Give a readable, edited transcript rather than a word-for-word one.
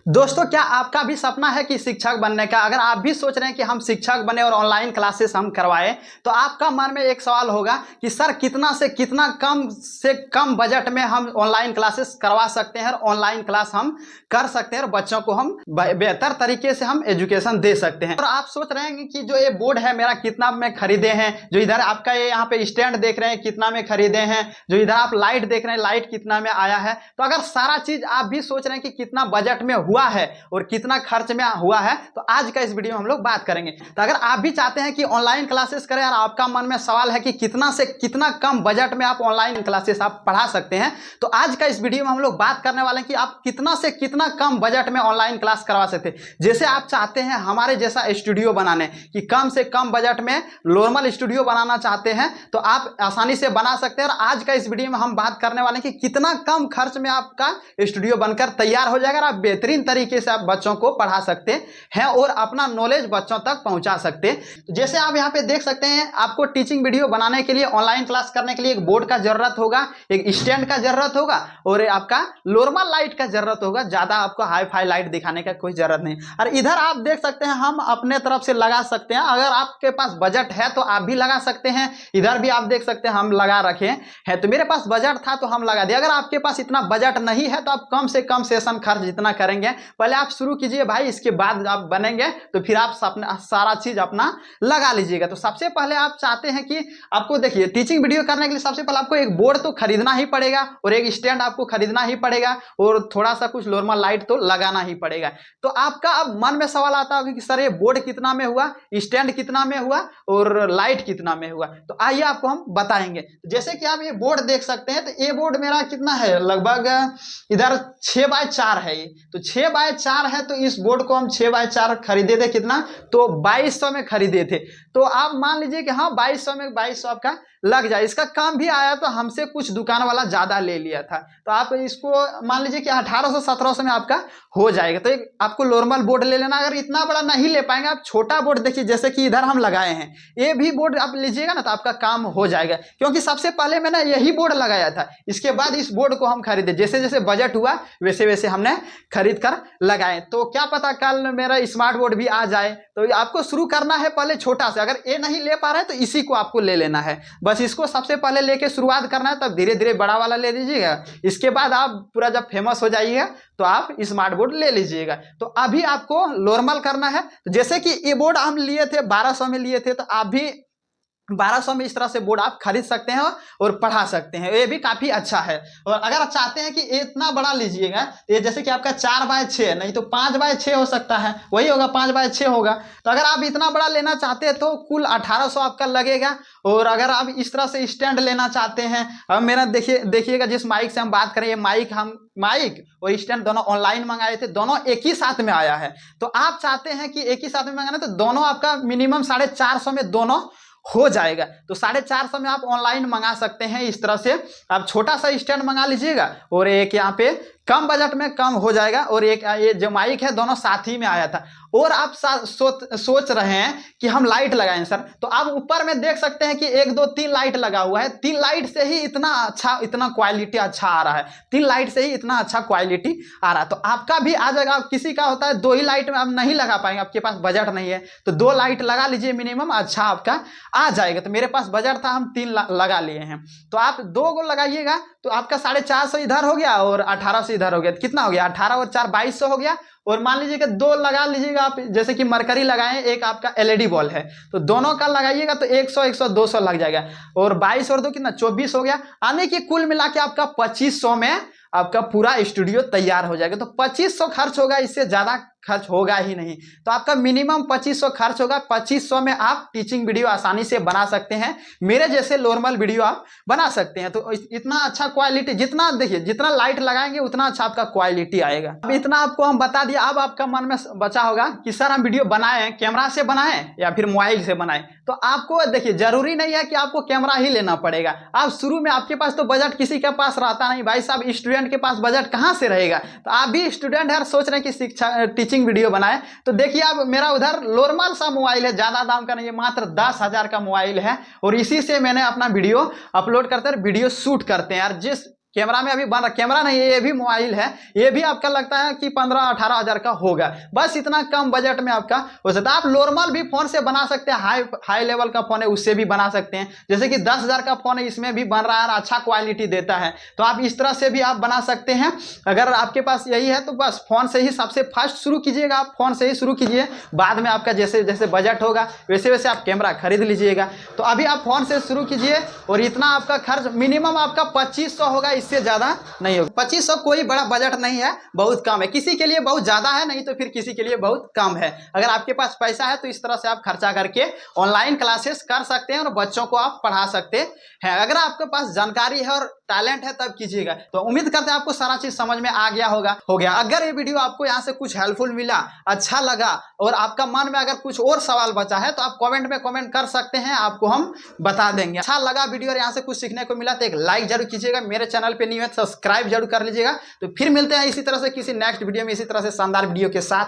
दोस्तों, क्या आपका भी सपना है कि शिक्षक बनने का? अगर आप भी सोच रहे हैं कि हम शिक्षक बने और ऑनलाइन क्लासेस हम करवाएं, तो आपका मन में एक सवाल होगा कि सर कितना से कम बजट में हम ऑनलाइन क्लासेस करवा सकते हैं और ऑनलाइन क्लास हम कर सकते हैं और बच्चों को हम बेहतर तरीके से हम एजुकेशन दे सकते हैं। और आप सोच रहे हैं कि जो ये बोर्ड है मेरा कितना में खरीदे हैं, जो इधर आपका ये यहाँ पे स्टैंड देख रहे हैं कितना में खरीदे हैं, जो इधर आप लाइट देख रहे हैं लाइट कितना में आया है। तो अगर सारा चीज आप भी सोच रहे हैं कि कितना बजट में हुआ है और कितना खर्च में हुआ है, तो आज का इस वीडियो में हम लोग बात करेंगे। तो अगर आप भी चाहते हैं कि ऑनलाइन क्लासेस करें और आपका मन में सवाल है कि कितना से कितना कम बजट में आप ऑनलाइन क्लासेस आप पढ़ा सकते हैं, तो आज का इस वीडियो में हम लोग बात करने वाले हैं कि आप कितना से कितना कम बजट में ऑनलाइन क्लास करवा सकते हैं। जैसे आप चाहते हैं हमारे जैसा स्टूडियो बनाने कि कम से कम बजट में नॉर्मल स्टूडियो बनाना चाहते हैं, तो आप आसानी से बना सकते हैं। और आज का इस वीडियो में हम बात करने वाले हैं कि कितना कम खर्च में आपका स्टूडियो बनकर तैयार हो जाएगा और आप बेहतरीन तरीके से आप बच्चों को पढ़ा सकते हैं और अपना नॉलेज बच्चों तक पहुंचा सकते हैं। जैसे आप यहाँ पे देख सकते हैं, आपको टीचिंग वीडियो बनाने के लिए ऑनलाइन क्लास करने के लिए एक बोर्ड का जरूरत होगा, एक स्टैंड का जरूरत होगा और आपका नॉर्मल लाइट का जरूरत होगा। ज्यादा आपको हाई फाई लाइट दिखाने का कोई जरूरत नहीं। और इधर आप देख सकते हैं हम अपने तरफ से लगा सकते हैं। अगर आपके पास बजट है तो आप भी लगा सकते हैं। इधर भी आप देख सकते हैं हम लगा रखे हैं। तो मेरे पास बजट था तो हम लगा दिया। अगर आपके पास इतना बजट नहीं है तो आप कम से कम सेशन खर्च जितना करेंगे पहले आप शुरू कीजिए भाई, इसके बाद आप बनेंगे तो फिर आप सारा चीज अपना लगा लीजिएगा। तो सबसे पहले आप चाहते हैं कि आपको देखिए टीचिंग वीडियो करने के लिए सबसे पहले आपको एक बोर्ड तो खरीदना ही पड़ेगा और एक स्टैंड आपको खरीदना ही पड़ेगा और थोड़ा सा कुछ नॉर्मल लाइट तो लगाना ही पड़ेगा। तो आपका अब मन में सवाल आता होगा कि सर ये बोर्ड कितना में हुआ, स्टैंड कितना में हुआ और लाइट कितना में हुआ। तो आइए आपको हम बताएंगे। जैसे कि आप ये बोर्ड देख सकते हैं, तो ये बोर्ड मेरा कितना है, लगभग इधर 6x4 है। ये तो 6x4 है। तो इस बोर्ड को हम 6x4 खरीदे थे कितना, तो 2200 में खरीदे थे। तो आप मान लीजिए कि हाँ 2200 में 2200 आपका लग जाए। इसका काम भी आया तो हमसे कुछ दुकान वाला ज्यादा ले लिया था, तो आप इसको मान लीजिए कि 1800-1700 में आपका हो जाएगा। तो एक आपको नॉर्मल बोर्ड ले लेना। अगर इतना बड़ा नहीं ले पाएंगे आप छोटा बोर्ड देखिए, जैसे कि इधर हम लगाए हैं, ये भी बोर्ड आप लीजिएगा ना तो आपका काम हो जाएगा। क्योंकि सबसे पहले मैंने यही बोर्ड लगाया था, इसके बाद इस बोर्ड को हम खरीदे। जैसे जैसे बजट हुआ वैसे वैसे हमने खरीद कर लगाए। तो क्या पता कल मेरा स्मार्ट बोर्ड भी आ जाए। तो आपको शुरू करना है पहले छोटा से। अगर ये नहीं ले पा रहे हैं तो इसी को आपको ले लेना है, बस इसको सबसे पहले लेके शुरुआत करना है, तब धीरे धीरे बड़ा वाला ले लीजिएगा। इसके बाद आप पूरा जब फेमस हो जाइएगा तो आप स्मार्ट बोर्ड ले लीजिएगा। तो अभी आपको नॉर्मल करना है। तो जैसे कि ये बोर्ड हम लिए थे 1200 में लिए थे, तो आप भी 1200 में इस तरह से बोर्ड आप खरीद सकते हैं और पढ़ा सकते हैं। ये भी काफी अच्छा है। और अगर आप चाहते हैं कि इतना बड़ा लीजिएगा, ये जैसे कि आपका 4x6 नहीं तो 5x6 हो सकता है, वही होगा 5x6 होगा। तो अगर आप इतना बड़ा लेना चाहते हैं तो कुल 1800 आपका लगेगा। और अगर आप इस तरह से स्टैंड लेना चाहते हैं, अब मेरा देखिएगा जिस माइक से हम बात करें, ये माइक और स्टैंड दोनों ऑनलाइन मंगाए थे, दोनों एक ही साथ में आया है। तो आप चाहते हैं कि एक ही साथ में मंगाना, तो दोनों आपका मिनिमम 450 में दोनों हो जाएगा। तो 450 में आप ऑनलाइन मंगा सकते हैं। इस तरह से आप छोटा सा स्टैंड मंगा लीजिएगा और एक यहाँ पे कम बजट में कम हो जाएगा। और एक ये जो माइक है दोनों साथ ही में आया था। और आप सोच रहे हैं कि हम लाइट लगाएं सर, तो आप ऊपर में देख सकते हैं कि 1 2 3 लाइट लगा हुआ है। 3 लाइट से ही इतना क्वालिटी अच्छा आ रहा है। 3 लाइट से ही इतना अच्छा क्वालिटी आ रहा है। तो आपका भी आ जाएगा। किसी का होता है 2 ही लाइट में आप नहीं लगा पाएंगे, आपके पास बजट नहीं है, तो 2 लाइट लगा लीजिए मिनिमम, अच्छा आपका आ जाएगा। तो मेरे पास बजट था, हम 3 लगा लिए हैं। तो आप 2 को लगाइएगा तो आपका 450 इधर हो गया और 1800 इधर हो गया। कितना हो गया, 18 और 4 2200 हो गया। और मान लीजिए कि 2 लगा लीजिएगा आप, जैसे कि मरकरी लगाएं, एक आपका एलईडी बॉल है, तो दोनों का लगाइएगा तो 100 200 लग जाएगा। और 22 और 2 कितना 24 हो गया। आने की कुल मिला के आपका 2500 में आपका पूरा स्टूडियो तैयार हो जाएगा। तो 2500 खर्च होगा, इससे ज्यादा खर्च होगा ही नहीं। तो आपका मिनिमम 2500 खर्च होगा। 2500 में आप टीचिंग वीडियो आसानी से बना सकते हैं। मेरे जैसे नॉर्मल वीडियो आप बना सकते हैं। तो इतना अच्छा क्वालिटी, जितना देखिए जितना लाइट लगाएंगे उतना अच्छा आपका क्वालिटी आएगा। अब इतना आपको हम बता दिया। अब आपका मन में बचा होगा कि सर हम वीडियो बनाएं, कैमरा से बनाएं या फिर मोबाइल से बनाएं। तो आपको देखिए जरूरी नहीं है कि आपको कैमरा ही लेना पड़ेगा। आप शुरू में आपके पास तो बजट किसी के पास रहता नहीं भाई साहब, स्टूडेंट के पास बजट कहाँ से रहेगा। तो आप भी स्टूडेंट है, सोच रहे हैं कि शिक्षा टीचिंग वीडियो बनाए, तो देखिए अब मेरा उधर नॉर्मल सा मोबाइल है, ज्यादा दाम का नहीं है, मात्र 10,000 का मोबाइल है। और इसी से मैंने अपना वीडियो अपलोड करते हैं, वीडियो शूट करते हैं। और जिस कैमरा में अभी बन रहा, कैमरा नहीं है, ये भी मोबाइल है, ये भी आपका लगता है कि 15-18 हज़ार का होगा। बस इतना कम बजट में आपका हो सकता है। आप नॉर्मल भी फोन से बना सकते हैं, हाई लेवल का फोन है उससे भी बना सकते हैं। जैसे कि 10,000 का फोन है, इसमें भी बन रहा है, अच्छा क्वालिटी देता है, तो आप इस तरह से भी आप बना सकते हैं। अगर आपके पास यही है तो बस फोन से ही सबसे फर्स्ट शुरू कीजिएगा, आप फोन से ही शुरू कीजिए, बाद में आपका जैसे जैसे बजट होगा वैसे वैसे आप कैमरा खरीद लीजिएगा। तो अभी आप फोन से शुरू कीजिए और इतना आपका खर्च मिनिमम आपका 2500 होगा, इससे ज़्यादा नहीं होगा। 2500 कोई बड़ा बजट नहीं है, बहुत कम है, किसी के लिए बहुत ज़्यादा है, नहीं तो फिर किसी के लिए बहुत कम है। अगर आपके पास पैसा है तो इस तरह से आप खर्चा करके ऑनलाइन क्लासेस कर सकते हैं और बच्चों को आप पढ़ा सकते हैं। अगर आपके पास जानकारी है और टैलेंट है तब कीजिएगा। तो उम्मीद करते हैं आपको सारा चीज समझ में आ गया होगा, हो गया। अगर ये वीडियो आपको यहाँ से कुछ हेल्पफुल मिला, अच्छा लगा और आपका मन में अगर कुछ और सवाल बचा है तो आप कमेंट में कमेंट कर सकते हैं, आपको हम बता देंगे। अच्छा लगा वीडियो और यहाँ से कुछ सीखने को मिला तो एक लाइक जरूर कीजिएगा, मेरे चैनल पे नहीं है सब्सक्राइब जरूर कर लीजिएगा। तो फिर मिलते हैं इसी तरह से किसी नेक्स्ट वीडियो में इसी तरह से शानदार वीडियो के साथ।